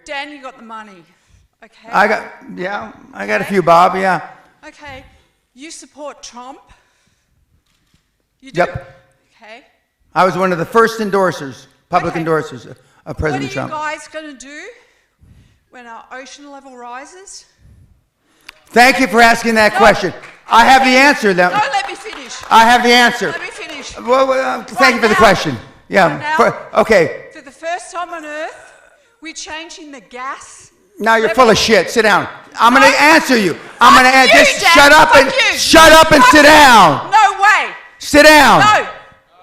Dan, you got the money. Okay. I got a few, Bob, yeah. Okay. You support Trump? You do? Yep. Okay. I was one of the first endorsers, public endorsers of President Trump. What are you guys going to do when our ocean level rises? Thank you for asking that question. I have the answer. No, let me finish. I have the answer. Let me finish. Well, thank you for the question. Yeah. Okay. For the first time on Earth, we're changing the gas. Now you're full of shit. Sit down. I'm going to answer you. I'm going to you, just shut up and sit down. No way. Sit down.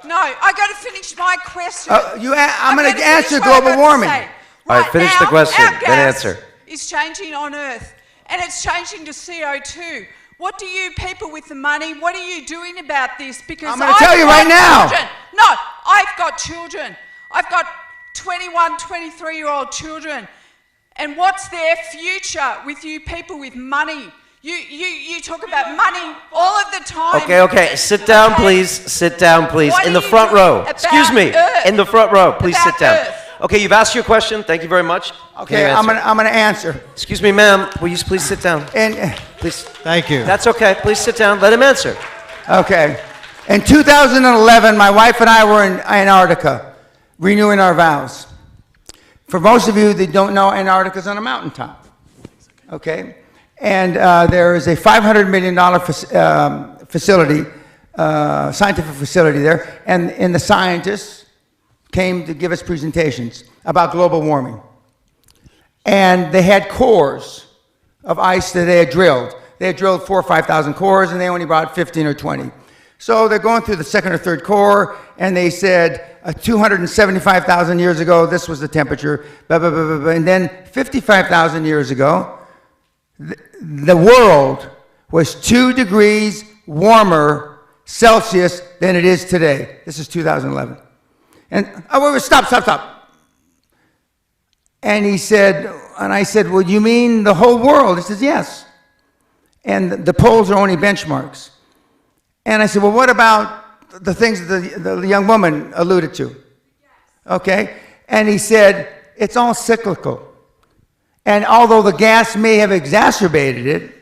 No. I got to finish my question. I'm going to answer global warming. All right, finish the question, then answer. It's changing on Earth, and it's changing to CO2. What do you people with the money, what are you doing about this? Because I'm going to tell you right now. No, I've got children. I've got 21, 23-year-old children. And what's their future with you people with money? You talk about money all of the time. Okay. Sit down, please. Sit down, please. In the front row. Excuse me. In the front row. Please sit down. Okay, you've asked your question. Thank you very much. Okay, I'm gonna answer. Excuse me, ma'am. Will you please sit down? Please. Thank you. That's okay. Please sit down. Let him answer. Okay. In 2011, my wife and I were in Antarctica, renewing our vows. For most of you that don't know, Antarctica's on a mountaintop. Okay? And there is a $500 million facility, scientific facility there, and the scientists came to give us presentations about global warming. And they had cores of ice that they had drilled. They had drilled 4,000 or 5,000 cores, and they only brought 15 or 20. So they're going through the second or third core, and they said 275,000 years ago, this was the temperature, blah, blah, blah, blah, blah. And then 55,000 years ago, the world was 2 degrees warmer Celsius than it is today. This is 2011. And, stop. And he said, and I said, well, you mean the whole world? He says, yes. And the poles are only benchmarks. And I said, well, what about the things that the young woman alluded to? Okay. And he said, it's all cyclical. And although the gas may have exacerbated it,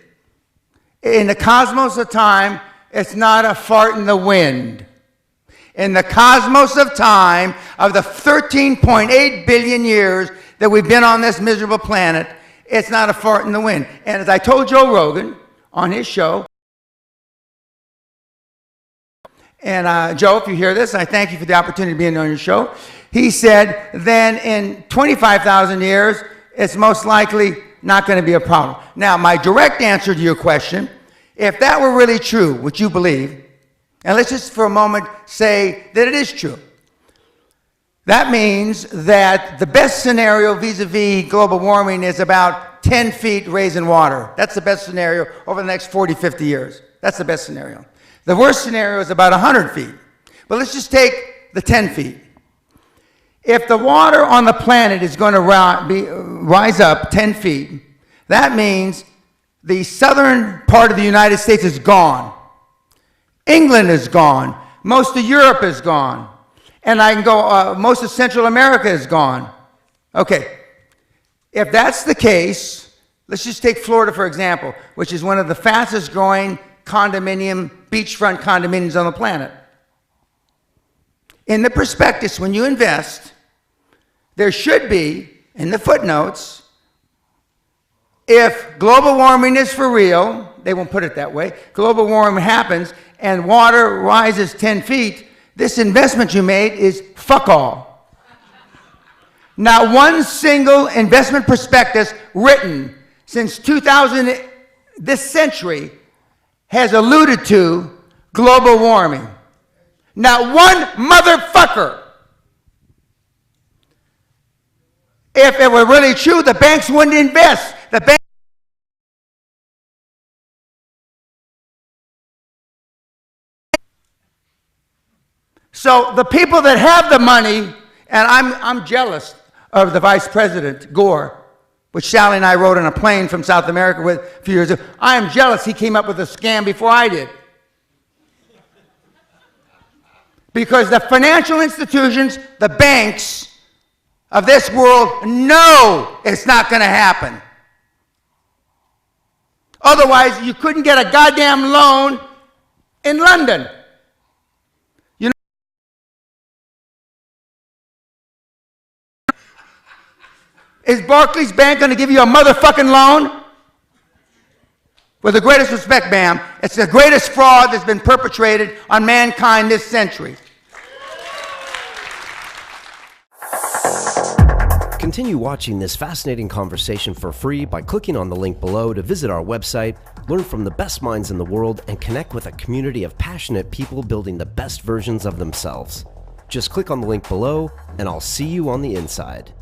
in the cosmos of time, it's not a fart in the wind. In the cosmos of time, of the 13.8 billion years that we've been on this miserable planet, it's not a fart in the wind. And as I told Joe Rogan on his show, and Joe, if you hear this, I thank you for the opportunity of being on your show. He said, then in 25,000 years, it's most likely not going to be a problem. Now, my direct answer to your question, if that were really true, which you believe, and let's just for a moment say that it is true. That means that the best scenario vis-a-vis global warming is about 10 feet raising water. That's the best scenario over the next 40, 50 years. That's the best scenario. The worst scenario is about 100 feet. But let's just take the 10 feet. If the water on the planet is going to rise up 10 feet, that means the southern part of the United States is gone. England is gone. Most of Europe is gone. And I can go, most of Central America is gone. Okay. If that's the case, let's just take Florida, for example, which is one of the fastest growing beachfront condominiums on the planet. In the prospectus, when you invest, there should be, in the footnotes, if global warming is for real, they won't put it that way, global warming happens and water rises 10 feet, this investment you made is fuck all. Not one single investment prospectus written since 2000, this century, has alluded to global warming. Not one motherfucker. If it were really true, the banks wouldn't invest. So the people that have the money, and I'm jealous of the Vice President, Gore, which Sally and I rode on a plane from South America with a few years ago. I am jealous he came up with a scam before I did. Because the financial institutions, the banks, of this world know it's not going to happen. Otherwise, you couldn't get a goddamn loan in London. You know, is Barclays Bank going to give you a motherfucking loan? With the greatest respect, ma'am, it's the greatest fraud that's been perpetrated on mankind this century. Continue watching this fascinating conversation for free by clicking on the link below to visit our website, learn from the best minds in the world, and connect with a community of passionate people building the best versions of themselves. Just click on the link below, and I'll see you on the inside.